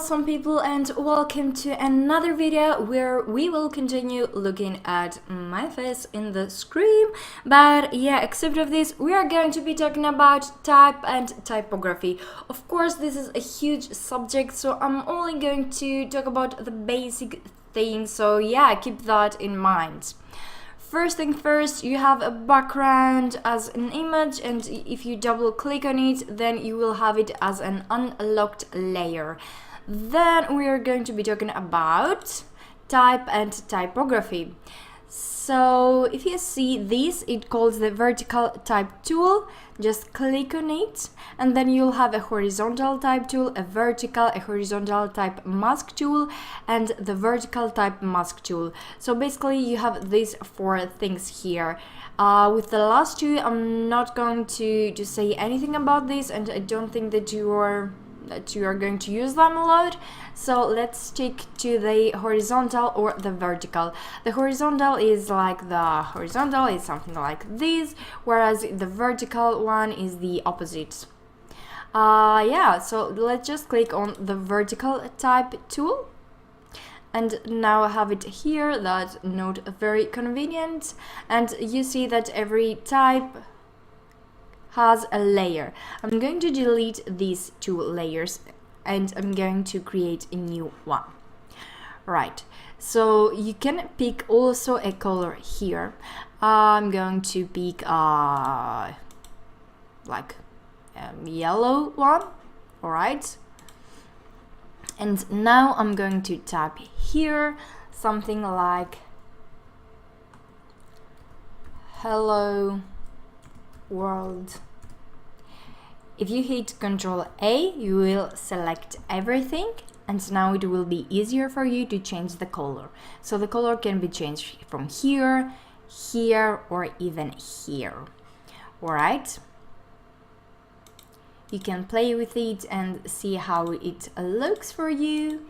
awesome people, and welcome to another video where we will continue looking at my face in the screen. But yeah, except of this, we are going to be talking about type and typography. Of course, this is a huge subject, so I'm only going to talk about the basic things, so yeah, keep that in mind. First thing first, you have a background as an image, and if you double click on it, then you will have it as an unlocked layer. Then we are going to be talking about type and typography. So if you see this, it calls the vertical type tool. Just click on it, and then you'll have a horizontal type tool, a horizontal type mask tool, and the vertical type mask tool. So basically you have these four things here. With the last two, I'm not going to say anything about this, and I don't think that you are going to use them a lot. So let's stick to the horizontal or the vertical. The horizontal is something like this, whereas the vertical one is the opposite. Yeah, so let's just click on the vertical type tool. And now I have it here. That's not very convenient. And you see that every type has a layer. I'm going to delete these two layers and I'm going to create a new one. Right, so you can pick also a color here. I'm going to pick like a yellow one. All right, and now I'm going to type here something like hello world. If you hit Ctrl A, you will select everything, and now it will be easier for you to change the color. So the color can be changed from here, here, or even here. Alright? You can play with it and see how it looks for you.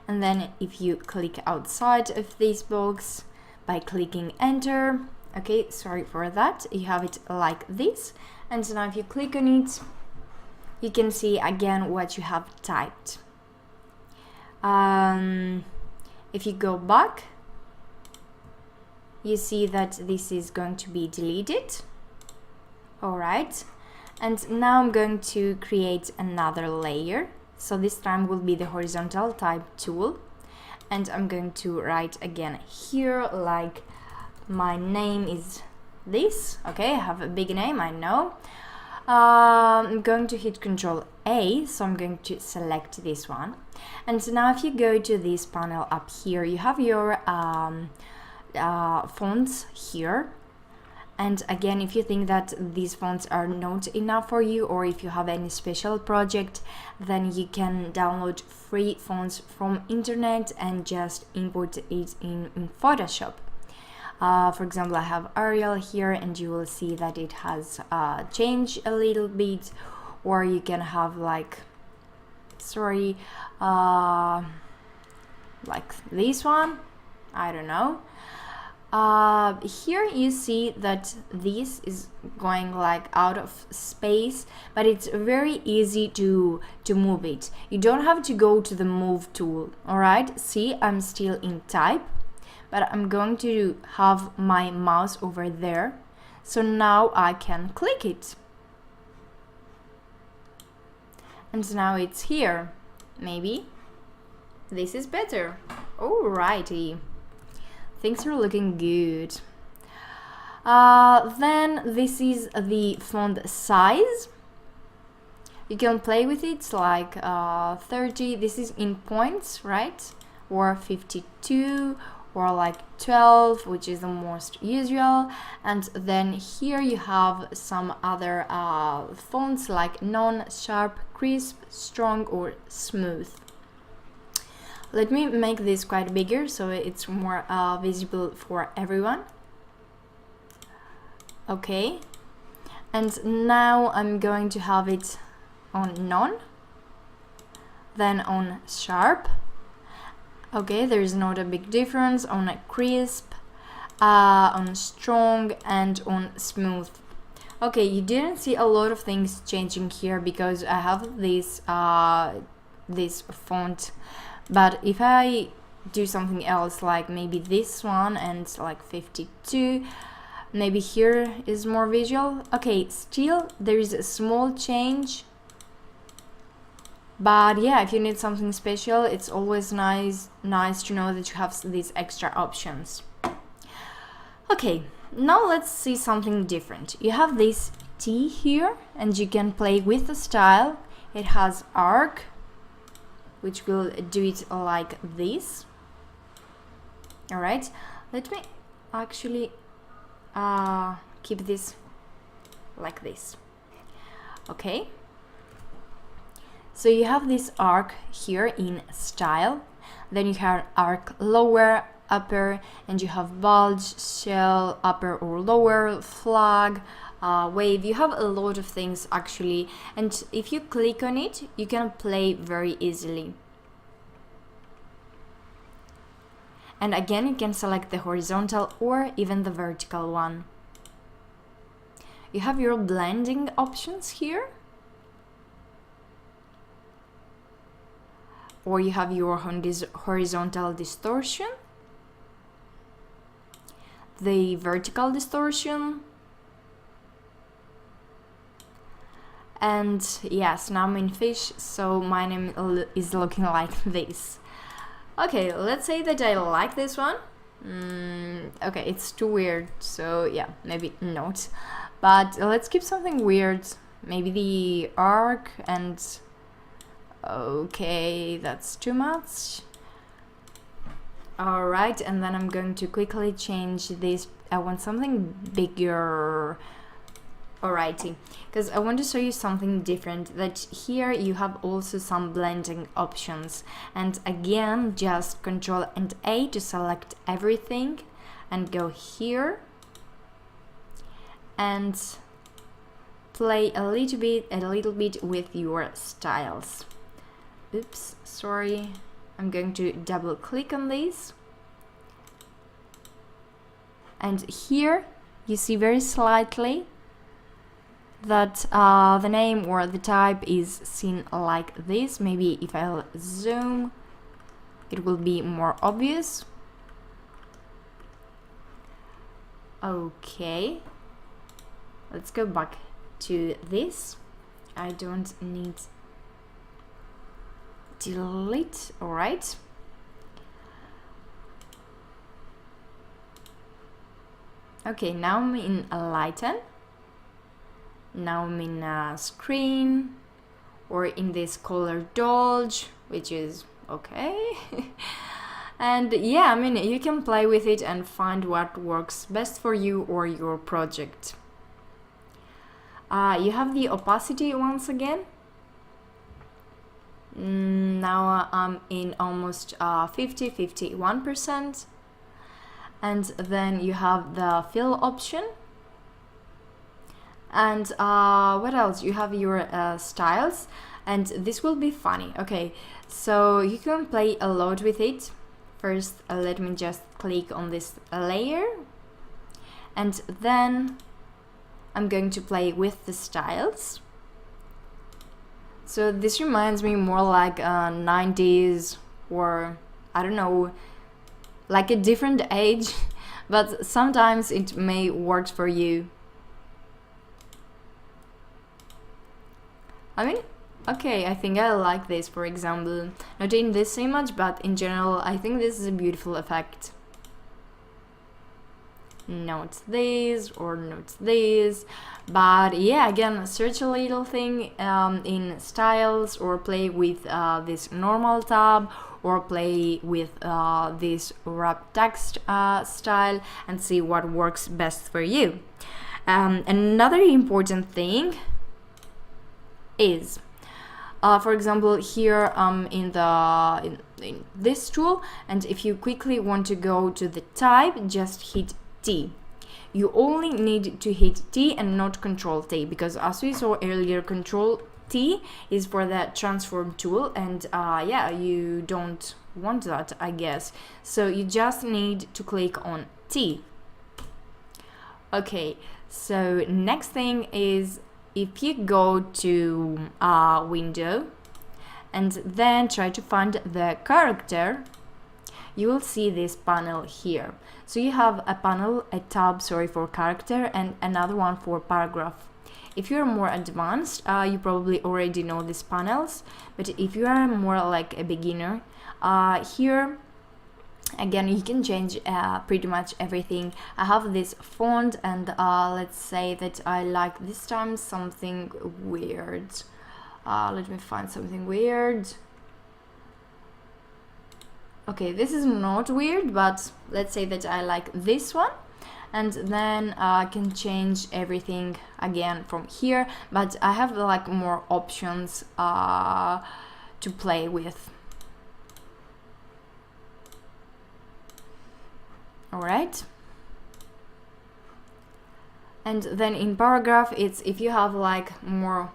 And then if you click outside of this box by clicking enter, okay, sorry for that, you have it like this. And now if you click on it, you can see again what you have typed. If you go back, you see that this is going to be deleted. Alright, and now I'm going to create another layer. So this time will be the horizontal type tool. And I'm going to write again here like my name is this. Okay, I have a big name, I know. I'm going to hit Ctrl A, so I'm going to select this one. And now if you go to this panel up here, you have your fonts here. And again, if you think that these fonts are not enough for you, or if you have any special project, then you can download free fonts from internet and just import it in Photoshop. For example, I have Arial here, and you will see that it has changed a little bit. Or you can have like this one, I don't know. Here you see that this is going like out of space, but it's very easy to move it. You don't have to go to the move tool. All right, see, I'm still in type, but I'm going to have my mouse over there, so now I can click it. And now it's here. Maybe this is better. Alrighty. Things are looking good. Then this is the font size. You can play with it like 30. This is in points, right? Or 52. Or like 12, which is the most usual. And then here you have some other fonts like non, sharp, crisp, strong, or smooth. Let me make this quite bigger so it's more visible for everyone. Okay, and now I'm going to have it on non, then on sharp. Okay, there is not a big difference on a crisp, on strong, and on smooth. Okay, you didn't see a lot of things changing here because I have this this font. But if I do something else, like maybe this one and like 52, maybe here is more visual. Okay, still there is a small change, but yeah, if you need something special, it's always nice to know that you have these extra options. Okay, now let's see something different. You have this T here, and you can play with the style. It has arc, which will do it like this. All right, let me actually keep this like this. Okay, so you have this arc here in style, then you have arc lower, upper, and you have bulge, shell, upper or lower, flag, wave. You have a lot of things actually, and if you click on it, you can play very easily. And again, you can select the horizontal or even the vertical one. You have your blending options here, or you have your horizontal distortion, the vertical distortion, and yes, now I'm in fish, so my name is looking like this. Okay, let's say that I like this one. Okay, it's too weird, so yeah, maybe not. But let's keep something weird, maybe the arc, and okay, that's too much. Alright, and then I'm going to quickly change this. I want something bigger. Alrighty, because I want to show you something different, that here you have also some blending options, and again just Ctrl and A to select everything and go here and play a little bit with your styles. Oops, sorry, I'm going to double click on this, and here you see very slightly that the name or the type is seen like this. Maybe if I'll zoom, it will be more obvious. Okay, let's go back to this. I don't need delete. All right. Okay, now I'm in lighten. Now I'm in screen, or in this color dodge, which is okay. And yeah, I mean, you can play with it and find what works best for you or your project. You have the opacity once again. Now I'm in almost 51%. And then you have the fill option. And what else? You have your styles, and this will be funny. Okay, so you can play a lot with it. First, let me just click on this layer, and then I'm going to play with the styles. So this reminds me more like 90s, or I don't know, like a different age, but sometimes it may work for you. I mean, okay, I think I like this, for example. Not in this image, but in general, I think this is a beautiful effect. Not this, or not this. But yeah, again, search a little thing in styles, or play with this normal tab, or play with this wrap text style, and see what works best for you. Another important thing is, for example, here in this tool, and if you quickly want to go to the type, just hit T. You only need to hit T and not Control T, because as we saw earlier, Control T is for the transform tool, and yeah, you don't want that, I guess. So you just need to click on T. Okay, so next thing is, if you go to window and then try to find the character, you will see this panel here. So you have a panel, a tab, sorry, for character and another one for paragraph. If you're more advanced, you probably already know these panels, but if you are more like a beginner, here again you can change pretty much everything. I have this font, and let's say that I like this time something weird. Let me find something weird. Okay, this is not weird, but let's say that I like this one, and then I can change everything again from here, but I have like more options to play with. Alright, and then in paragraph, it's if you have like more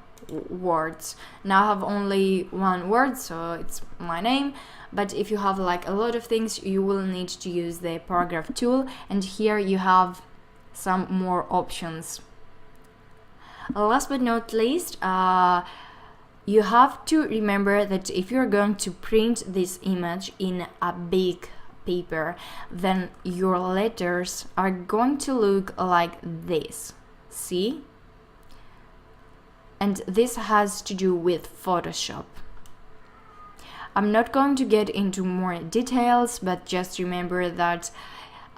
words. Now I have only one word, so it's my name, but if you have like a lot of things, you will need to use the paragraph tool, and here you have some more options. Last but not least, you have to remember that if you're going to print this image in a big paper, then your letters are going to look like this. See? And this has to do with Photoshop. I'm not going to get into more details, but just remember that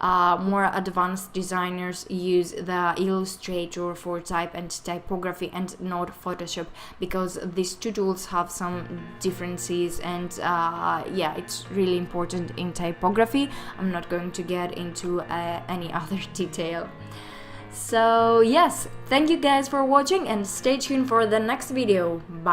more advanced designers use the Illustrator for type and typography and not Photoshop, because these two tools have some differences, and yeah, it's really important in typography. I'm not going to get into any other detail. So yes, thank you guys for watching, and stay tuned for the next video. Bye.